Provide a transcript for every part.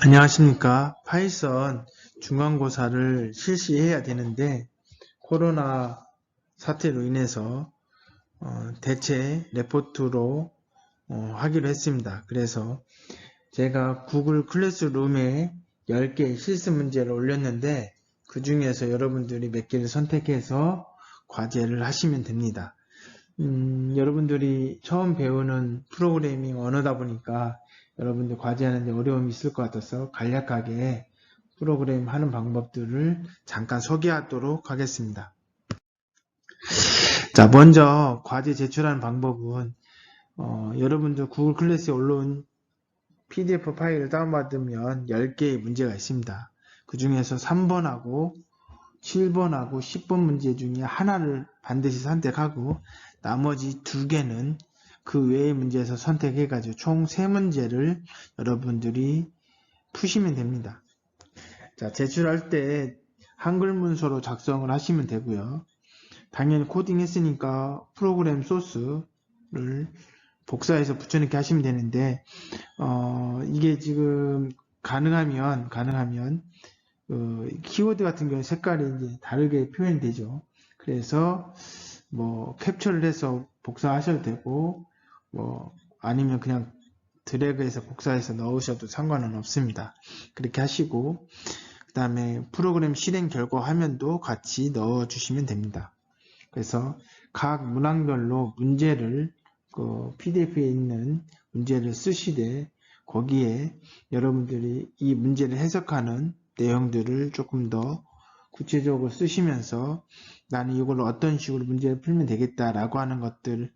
안녕하십니까. 파이썬 중간고사를 실시해야 되는데 코로나 사태로 인해서 대체 레포트로 하기로 했습니다. 그래서 제가 구글 클래스룸에 10개 실습 문제를 올렸는데 그 중에서 여러분들이 몇 개를 선택해서 과제를 하시면 됩니다. 여러분들이 처음 배우는 프로그래밍 언어다 보니까 여러분들 과제하는데 어려움이 있을 것 같아서 간략하게 프로그램 하는 방법들을 잠깐 소개하도록 하겠습니다. 자, 먼저 과제 제출하는 방법은 여러분들 구글 클래스에 올라온 PDF 파일을 다운받으면 10개의 문제가 있습니다. 그 중에서 3번하고 7번하고 10번 문제 중에 하나를 반드시 선택하고 나머지 2개는 그 외의 문제에서 선택해가지고 총 3문제를 여러분들이 푸시면 됩니다. 자, 제출할 때 한글 문서로 작성을 하시면 되고요. 당연히 코딩 했으니까 프로그램 소스를 복사해서 붙여넣기 하시면 되는데 이게 지금 가능하면 키워드 같은 경우는 색깔이 이제 다르게 표현이 되죠. 그래서 뭐 캡처를 해서 복사하셔도 되고 아니면 그냥 드래그해서 복사해서 넣으셔도 상관은 없습니다. 그렇게 하시고 그 다음에 프로그램 실행 결과 화면도 같이 넣어 주시면 됩니다. 그래서 각 문항별로 문제를 PDF에 있는 문제를 쓰시되 거기에 여러분들이 이 문제를 해석하는 내용들을 조금 더 구체적으로 쓰시면서 나는 이걸로 어떤 식으로 문제를 풀면 되겠다라고 하는 것들,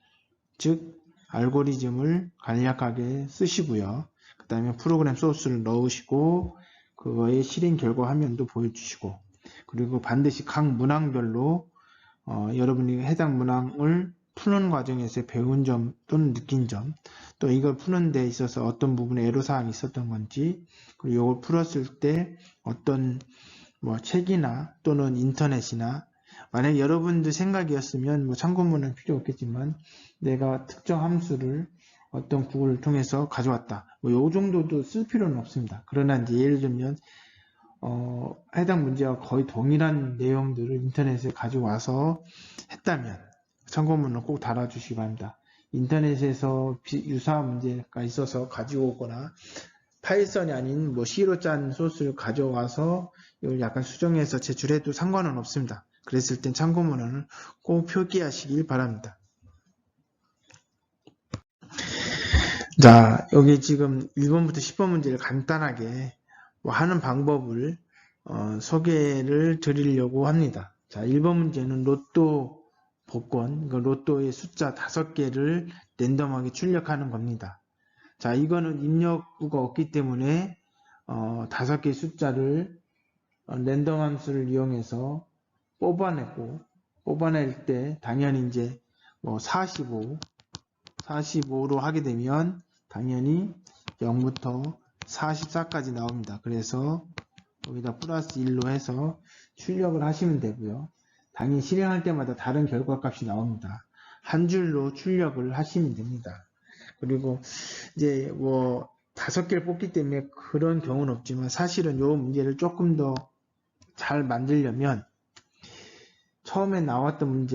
즉 알고리즘을 간략하게 쓰시고요. 그 다음에 프로그램 소스를 넣으시고 그거의 실행 결과 화면도 보여주시고 그리고 반드시 각 문항별로 여러분이 해당 문항을 푸는 과정에서 배운 점 또는 느낀 점, 또 이걸 푸는 데 있어서 어떤 부분에 애로사항이 있었던 건지, 그리고 이걸 풀었을 때 어떤 책이나 또는 인터넷이나 만약 여러분들 생각이었으면 참고문은 필요 없겠지만 내가 특정 함수를 어떤 구글을 통해서 가져왔다. 요 정도도 쓸 필요는 없습니다. 그러나 이제 예를 들면 해당 문제와 거의 동일한 내용들을 인터넷에 가져와서 했다면 참고문을 꼭 달아주시기 바랍니다. 인터넷에서 유사한 문제가 있어서 가지고 오거나 파이썬이 아닌 C로 짠 소스를 가져와서 이걸 약간 수정해서 제출해도 상관은 없습니다. 그랬을 땐 참고문을 꼭 표기하시길 바랍니다. 자, 여기 지금 1번부터 10번 문제를 간단하게 하는 방법을 소개를 드리려고 합니다. 자, 1번 문제는 로또 복권, 로또의 숫자 5개를 랜덤하게 출력하는 겁니다. 자, 이거는 입력구가 없기 때문에 5개의 숫자를 랜덤 함수를 이용해서 뽑아낼 때 당연히 이제 45로 하게 되면 당연히 0부터 44까지 나옵니다. 그래서 여기다 플러스 1로 해서 출력을 하시면 되고요. 당연히 실행할 때마다 다른 결과값이 나옵니다. 한 줄로 출력을 하시면 됩니다. 그리고 이제 5개를 뽑기 때문에 그런 경우는 없지만 사실은 이 문제를 조금 더 잘 만들려면 처음에 나왔던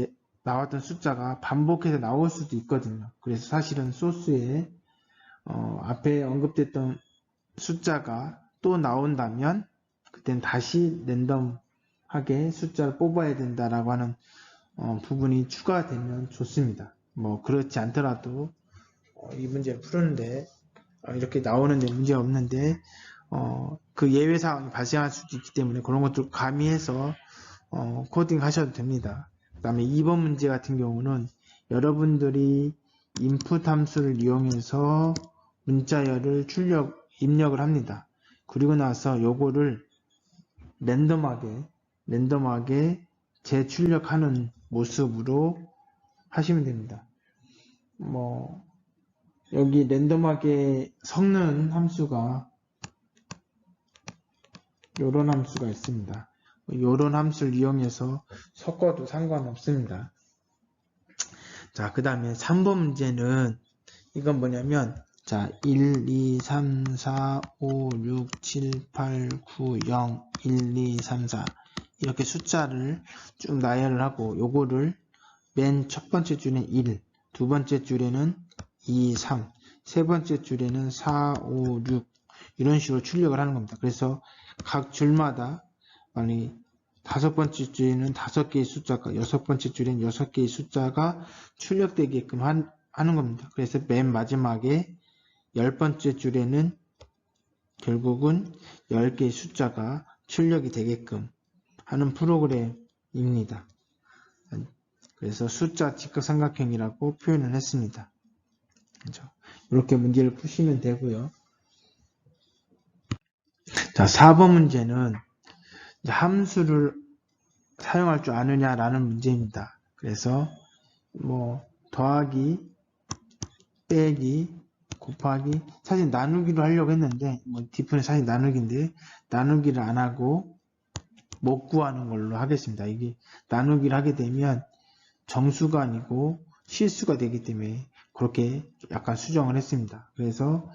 숫자가 반복해서 나올 수도 있거든요. 그래서 사실은 소스에 앞에 언급됐던 숫자가 또 나온다면 그땐 다시 랜덤하게 숫자를 뽑아야 된다라고 하는 부분이 추가되면 좋습니다. 그렇지 않더라도 이 문제를 푸는데 이렇게 나오는데 문제가 없는데 그 예외 상황이 발생할 수도 있기 때문에 그런 것들 가미해서 코딩 하셔도 됩니다. 그 다음에 2번 문제 같은 경우는 여러분들이 input 함수를 이용해서 문자열을 입력을 합니다. 그리고 나서 요거를 랜덤하게 재출력하는 모습으로 하시면 됩니다. 여기 랜덤하게 섞는 함수가 요런 함수가 있습니다. 요런 함수를 이용해서 섞어도 상관없습니다. 자, 그 다음에 3번 문제는 이건 뭐냐면 자, 1, 2, 3, 4, 5, 6, 7, 8, 9, 0, 1, 2, 3, 4 이렇게 숫자를 쭉 나열을 하고 요거를 맨 첫 번째 줄에는 1, 두 번째 줄에는 2, 3, 세 번째 줄에는 4, 5, 6 이런 식으로 출력을 하는 겁니다. 그래서 각 줄마다 만약에 다섯 번째 줄에는 5개의 숫자가, 여섯 번째 줄에는 6개의 숫자가 출력되게끔 하는 겁니다. 그래서 맨 마지막에 10번째 줄에는 결국은 10개의 숫자가 출력이 되게끔 하는 프로그램입니다. 그래서 숫자 직각삼각형이라고 표현을 했습니다. 그렇죠? 이렇게 문제를 푸시면 되고요. 자, 4번 문제는 함수를 사용할 줄 아느냐라는 문제입니다. 그래서 뭐 더하기, 빼기, 곱하기, 사실 나누기로 하려고 했는데 뭐 D푼이 사실 나누기인데 나누기를 안 하고 못 구하는 걸로 하겠습니다. 이게 나누기를 하게 되면 정수가 아니고 실수가 되기 때문에 그렇게 약간 수정을 했습니다. 그래서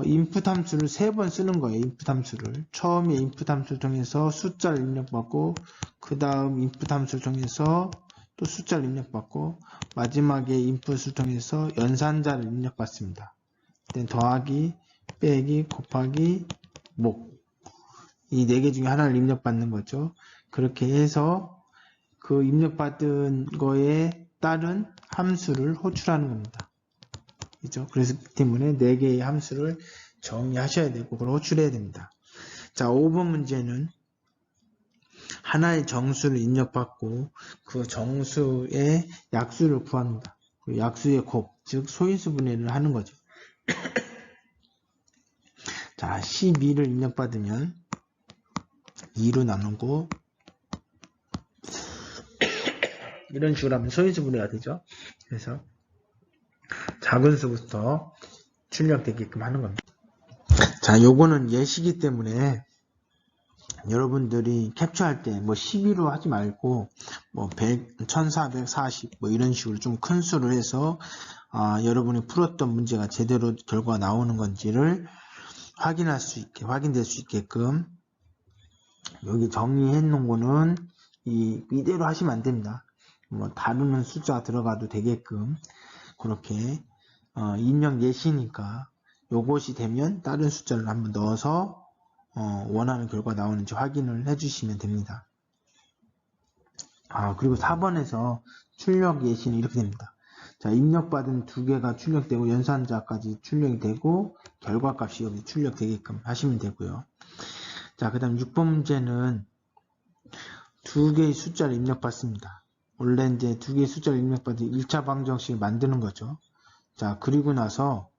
인풋 함수를 3번 쓰는 거예요. 인풋 함수를 처음에 인풋 함수를 통해서 숫자를 입력받고 그 다음 인풋 함수를 통해서 또 숫자를 입력받고 마지막에 인풋을 통해서 연산자를 입력받습니다. 더하기, 빼기, 곱하기, 목 이 4개 중에 하나를 입력받는 거죠. 그렇게 해서 그 입력받은 거에 따른 함수를 호출하는 겁니다. 그죠? 그래서 때문에 4개의 함수를 정의하셔야 되고 그걸 호출해야 됩니다. 자, 5번 문제는 하나의 정수를 입력받고 그 정수의 약수를 구합니다. 그 약수의 곱, 즉 소인수 분해를 하는 거죠. 자, 12를 입력받으면 2로 나누고 이런 식으로 하면 소인수 분해가 되죠. 그래서 작은 수부터 출력되게끔 하는 겁니다. 자, 요거는 예시기 때문에 여러분들이 캡처할 때 뭐 12로 하지 말고 뭐 100, 1440 뭐 이런 식으로 좀 큰 수를 해서 여러분이 풀었던 문제가 제대로 결과가 나오는 건지를 확인할 수 있게, 확인될 수 있게끔 여기 정의해 놓은 거는 이대로 하시면 안 됩니다. 뭐 다루는 숫자 들어가도 되게끔 그렇게 입력 예시니까 요것이 되면 다른 숫자를 한번 넣어서 원하는 결과 나오는지 확인을 해주시면 됩니다. 그리고 4번에서 출력 예시는 이렇게 됩니다. 자, 입력받은 2개가 출력되고 연산자까지 출력이 되고 결과값이 여기 출력되게끔 하시면 되고요. 자, 그 다음 6번 문제는 2개의 숫자를 입력받습니다. 원래 이제 2개의 숫자를 입력받은 1차 방정식을 만드는 거죠. 자, 그리고 나서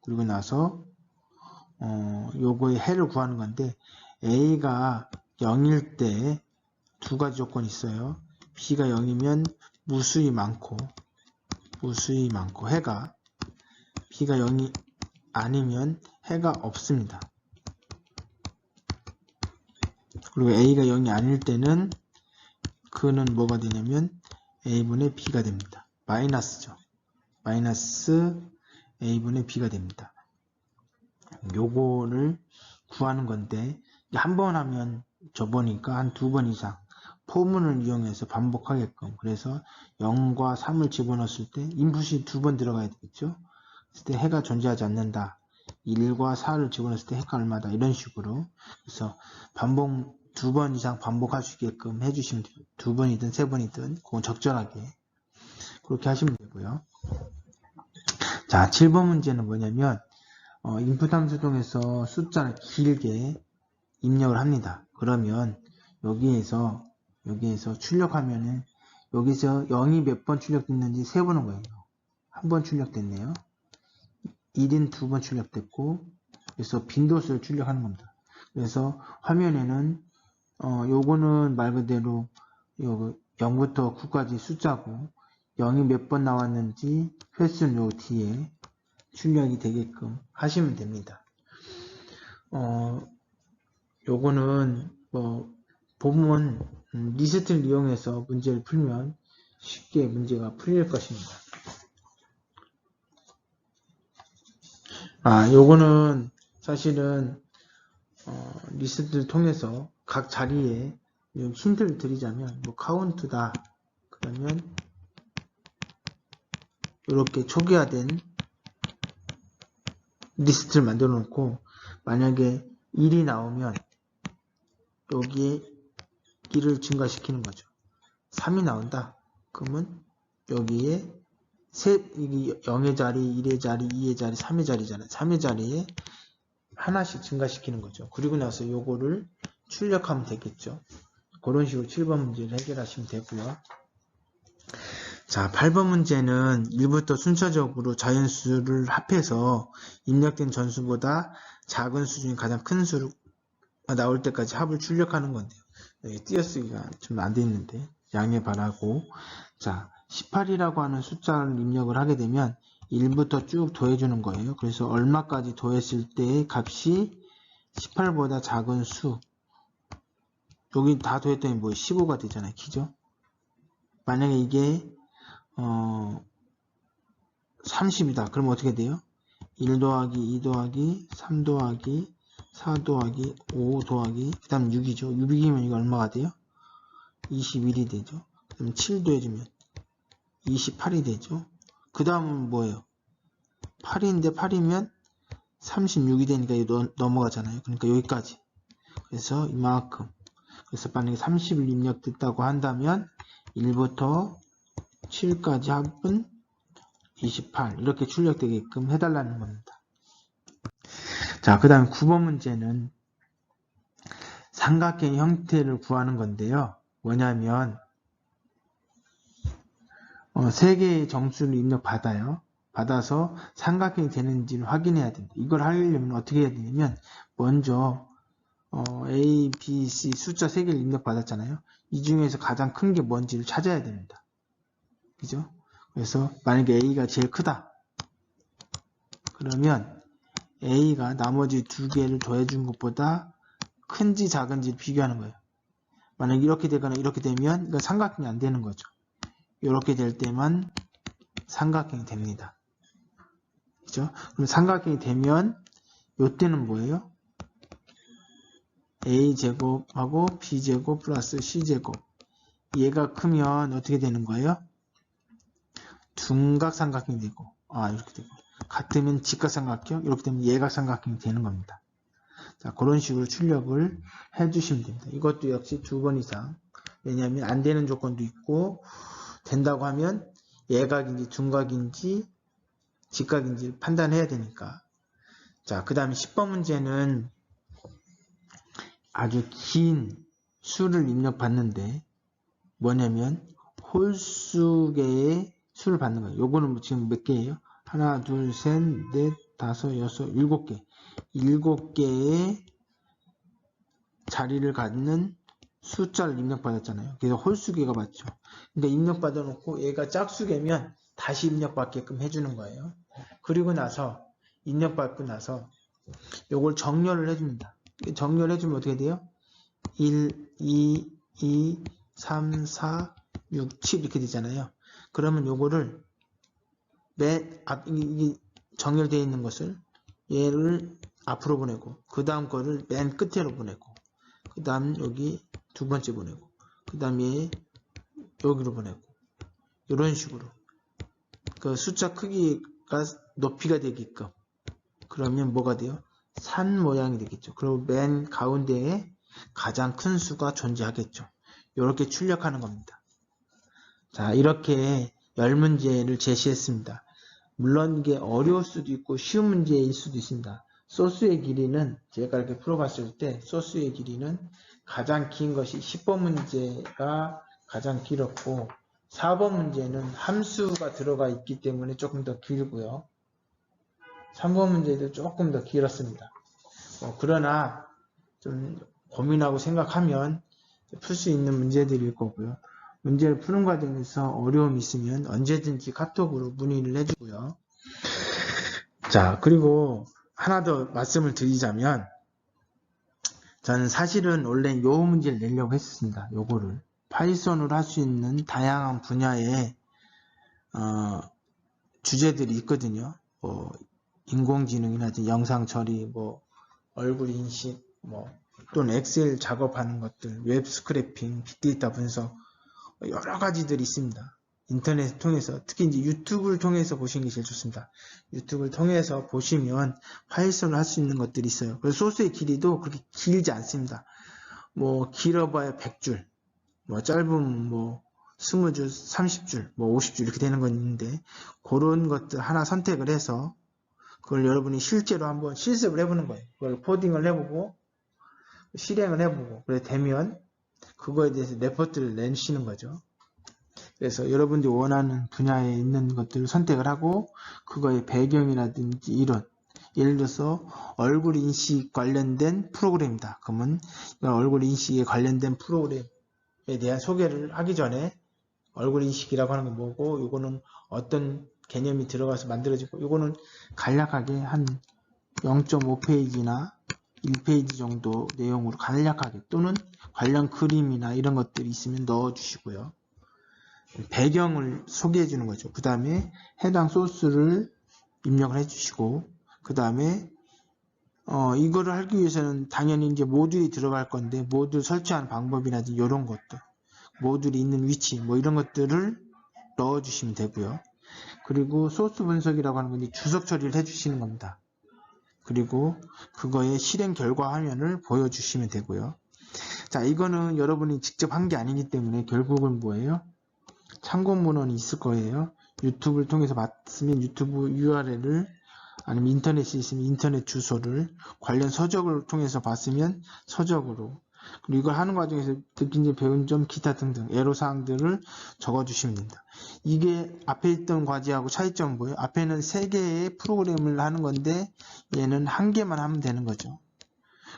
요거의 해를 구하는 건데 A가 0일 때 2가지 조건이 있어요. B가 0이면 무수히 많고 해가 B가 0이 아니면 해가 없습니다. 그리고 A가 0이 아닐 때는 그는 뭐가 되냐면 A분의 B가 됩니다. 마이너스죠. 마이너스 A분의 B가 됩니다. 요거를 구하는 건데 한 번 하면 저번이니까 한 2번 이상 포문을 이용해서 반복하게끔 그래서 0과 3을 집어넣었을 때 인풋이 2번 들어가야 되겠죠. 그랬을 때 해가 존재하지 않는다. 1과 4를 집어넣었을 때 해가 얼마다 이런 식으로 그래서 반복 2번 이상 반복할 수 있게끔 해주시면 돼요. 2번이든 3번이든 그건 적절하게 그렇게 하시면 되고요. 자, 7번 문제는 뭐냐면 인풋 함수 통해서 숫자를 길게 입력을 합니다. 그러면 여기에서 출력하면은 여기서 0이 몇 번 출력됐는지 세보는 거예요. 한 번 출력됐네요. 1인 2번 출력됐고 그래서 빈도수를 출력하는 겁니다. 그래서 화면에는 요거는 말 그대로 0부터 9까지 숫자고 0이 몇 번 나왔는지 횟수는 요 뒤에 출력이 되게끔 하시면 됩니다. 요거는 뭐 보면 리스트를 이용해서 문제를 풀면 쉽게 문제가 풀릴 것입니다. 요거는 사실은 리스트를 통해서 각 자리에 힌트를 드리자면 뭐 카운트다 그러면 이렇게 초기화된 리스트를 만들어 놓고 만약에 1이 나오면 여기에 1을 증가시키는 거죠. 3이 나온다. 그러면 여기에 이게 0의 자리, 1의 자리, 2의 자리, 3의 자리잖아요. 3의 자리에 하나씩 증가시키는 거죠. 그리고 나서 요거를 출력하면 되겠죠. 그런 식으로 7번 문제를 해결하시면 되고요. 자, 8번 문제는 1부터 순차적으로 자연수를 합해서 입력된 전수보다 작은 수 중에 가장 큰 수가 나올 때까지 합을 출력하는 건데요. 여기 띄어쓰기가 좀 안 돼 있는데 양해 바라고. 자, 18이라고 하는 숫자를 입력을 하게 되면 1부터 쭉 더해주는 거예요. 그래서 얼마까지 더했을 때 값이 18보다 작은 수. 여기 다 더했더니 뭐 15가 되잖아요. 그죠? 만약에 이게 30이다. 그럼 어떻게 돼요? 1 더하기 2 더하기 3 더하기 4 더하기 5 더하기 그 다음 6이죠. 6이면 이거 얼마가 돼요? 21이 되죠. 그럼 7 더해주면 28이 되죠. 그 다음은 뭐예요? 8인데 8이면 36이 되니까 이거 넘어가잖아요. 그러니까 여기까지. 그래서 이만큼. 그래서 만약에 30을 입력됐다고 한다면 1부터 7까지 합은 28 이렇게 출력되게끔 해달라는 겁니다. 자, 그 다음에 9번 문제는 삼각형 형태를 구하는 건데요. 뭐냐면 3개의 정수를 입력받아요. 받아서 삼각형이 되는지를 확인해야 됩니다. 이걸 하려면 어떻게 해야 되냐면 먼저 A, B, C 숫자 3개를 입력받았잖아요. 이 중에서 가장 큰 게 뭔지를 찾아야 됩니다. 그죠? 그래서 만약에 A가 제일 크다. 그러면 A가 나머지 2개를 더해준 것보다 큰지 작은지를 비교하는 거예요. 만약에 이렇게 되거나 이렇게 되면 이건 삼각형이 안 되는 거죠. 이렇게 될 때만 삼각형이 됩니다. 그죠? 그럼 삼각형이 되면 이때는 뭐예요? A제곱하고 B제곱 플러스 C제곱. 얘가 크면 어떻게 되는 거예요? 둔각삼각형이 되고, 이렇게 되고. 같으면 직각삼각형, 이렇게 되면 예각삼각형이 되는 겁니다. 자, 그런 식으로 출력을 해주시면 됩니다. 이것도 역시 2번 이상. 왜냐하면 안 되는 조건도 있고, 된다고 하면 예각인지 둔각인지 직각인지 판단해야 되니까. 자, 그 다음에 10번 문제는 아주 긴 수를 입력받는데 뭐냐면 홀수개의 수를 받는 거예요. 요거는 지금 몇 개예요? 하나, 둘, 셋, 넷, 다섯, 여섯, 7개. 7개의 자리를 갖는 숫자를 입력받았잖아요. 그래서 홀수개가 맞죠. 그러니까 입력받아 놓고 얘가 짝수개면 다시 입력받게끔 해주는 거예요. 그리고 나서 입력받고 나서 요걸 정렬을 해줍니다. 정렬을 해주면 어떻게 돼요? 1, 2, 2, 3, 4, 6, 7 이렇게 되잖아요. 그러면 요거를 맨 앞, 이게 정렬되어 있는 것을 얘를 앞으로 보내고 그 다음 거를 맨 끝으로 보내고 그 다음 여기 두 번째 보내고 그 다음에 여기로 보내고 이런 식으로 그 숫자 크기가 높이가 되게끔 그러면 뭐가 돼요? 산 모양이 되겠죠. 그리고 맨 가운데에 가장 큰 수가 존재하겠죠. 이렇게 출력하는 겁니다. 자, 이렇게 10문제를 제시했습니다. 물론 이게 어려울 수도 있고 쉬운 문제일 수도 있습니다. 소수의 길이는 제가 이렇게 풀어봤을 때 소수의 길이는 가장 긴 것이 10번 문제가 가장 길었고 4번 문제는 함수가 들어가 있기 때문에 조금 더 길고요. 3번 문제도 조금 더 길었습니다. 그러나 좀 고민하고 생각하면 풀 수 있는 문제들일 거고요. 문제를 푸는 과정에서 어려움이 있으면 언제든지 카톡으로 문의를 해주고요. 자, 그리고 하나 더 말씀을 드리자면 저는 사실은 원래 요 문제를 내려고 했습니다. 요거를 파이썬으로 할 수 있는 다양한 분야의 주제들이 있거든요. 인공지능이나 영상 처리, 뭐 얼굴 인식, 뭐 또는 엑셀 작업하는 것들, 웹 스크래핑, 빅데이터 분석 여러 가지들이 있습니다. 인터넷 통해서 특히 이제 유튜브를 통해서 보시는 게 제일 좋습니다. 유튜브를 통해서 보시면 파이썬을 할 수 있는 것들이 있어요. 그래서 소스의 길이도 그렇게 길지 않습니다. 뭐 길어봐야 100줄, 뭐 짧으면 뭐 20줄, 30줄, 뭐 50줄 이렇게 되는 건 있는데 그런 것들 하나 선택을 해서 그걸 여러분이 실제로 한번 실습을 해보는 거예요. 그걸 코딩을 해보고 실행을 해보고 그래 되면 그거에 대해서 레포트를 내시는 거죠. 그래서 여러분들이 원하는 분야에 있는 것들을 선택을 하고 그거의 배경이라든지 이런 예를 들어서 얼굴 인식 관련된 프로그램이다. 그러면 얼굴 인식에 관련된 프로그램에 대한 소개를 하기 전에 얼굴 인식이라고 하는 건 뭐고 이거는 어떤 개념이 들어가서 만들어지고 이거는 간략하게 한 0.5페이지나 1페이지 정도 내용으로 간략하게 또는 관련 그림이나 이런 것들이 있으면 넣어주시고요. 배경을 소개해 주는 거죠. 그 다음에 해당 소스를 입력을 해 주시고 그 다음에 이거를 하기 위해서는 당연히 이제 모듈이 들어갈 건데 모듈 설치하는 방법이라든지 이런 것들 모듈이 있는 위치 뭐 이런 것들을 넣어 주시면 되고요. 그리고 소스 분석이라고 하는 건 주석 처리를 해 주시는 겁니다. 그리고 그거의 실행 결과 화면을 보여주시면 되고요. 자, 이거는 여러분이 직접 한 게 아니기 때문에 결국은 뭐예요? 참고 문헌이 있을 거예요. 유튜브를 통해서 봤으면 유튜브 URL을 아니면 인터넷이 있으면 인터넷 주소를 관련 서적을 통해서 봤으면 서적으로 그리고 이걸 하는 과정에서 느낀 점, 배운 점, 기타 등등 애로사항들을 적어주시면 됩니다. 이게 앞에 있던 과제하고 차이점은 뭐예요? 앞에는 3개의 프로그램을 하는 건데 얘는 1개만 하면 되는 거죠.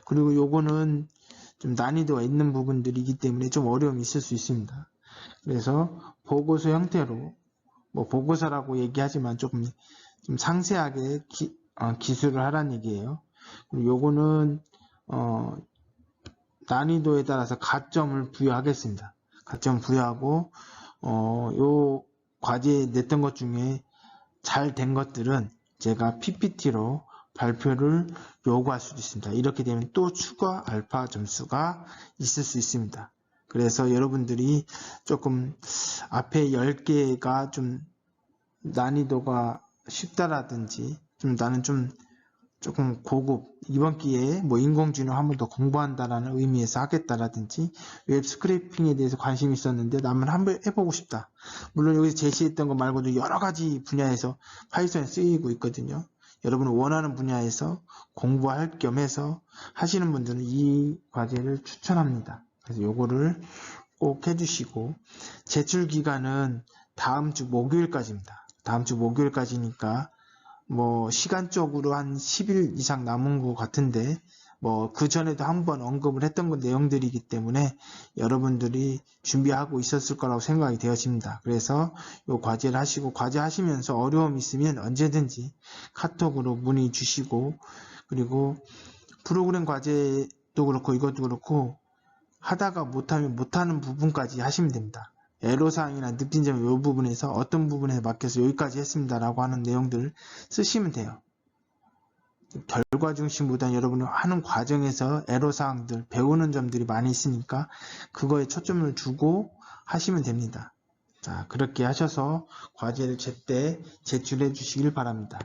그리고 요거는 좀 난이도가 있는 부분들이기 때문에 좀 어려움이 있을 수 있습니다. 그래서 보고서 형태로 뭐 보고서라고 얘기하지만 조금 좀 상세하게 기술을 하라는 얘기예요. 그리고 요거는 난이도에 따라서 가점을 부여하겠습니다. 가점 부여하고 요 과제에 냈던 것 중에 잘 된 것들은 제가 PPT로 발표를 요구할 수도 있습니다. 이렇게 되면 또 추가 알파 점수가 있을 수 있습니다. 그래서 여러분들이 조금 앞에 10개가 좀 난이도가 쉽다라든지 좀 나는 좀 조금 고급 이번 기회에 뭐 인공지능 한 번 더 공부한다라는 의미에서 하겠다라든지 웹 스크래핑에 대해서 관심이 있었는데 나만 한번 해보고 싶다. 물론 여기서 제시했던 것 말고도 여러 가지 분야에서 파이썬이 쓰이고 있거든요. 여러분은 원하는 분야에서 공부할 겸해서 하시는 분들은 이 과제를 추천합니다. 그래서 요거를 꼭 해주시고 제출 기간은 다음 주 목요일까지입니다. 다음 주 목요일까지니까 뭐 시간적으로 한 10일 이상 남은 것 같은데 뭐 그 전에도 한번 언급을 했던 내용들이기 때문에 여러분들이 준비하고 있었을 거라고 생각이 되어집니다. 그래서 이 과제를 하시고 과제 하시면서 어려움 있으면 언제든지 카톡으로 문의 주시고 그리고 프로그램 과제도 그렇고 이것도 그렇고 하다가 못하면 못하는 부분까지 하시면 됩니다. 애로사항이나 느낀 점 이 부분에서 어떤 부분에서 맡겨서 여기까지 했습니다 라고 하는 내용들을 쓰시면 돼요. 결과 중심보다는 여러분이 하는 과정에서 애로사항들 배우는 점들이 많이 있으니까 그거에 초점을 두고 하시면 됩니다. 자, 그렇게 하셔서 과제를 제때 제출해 주시길 바랍니다.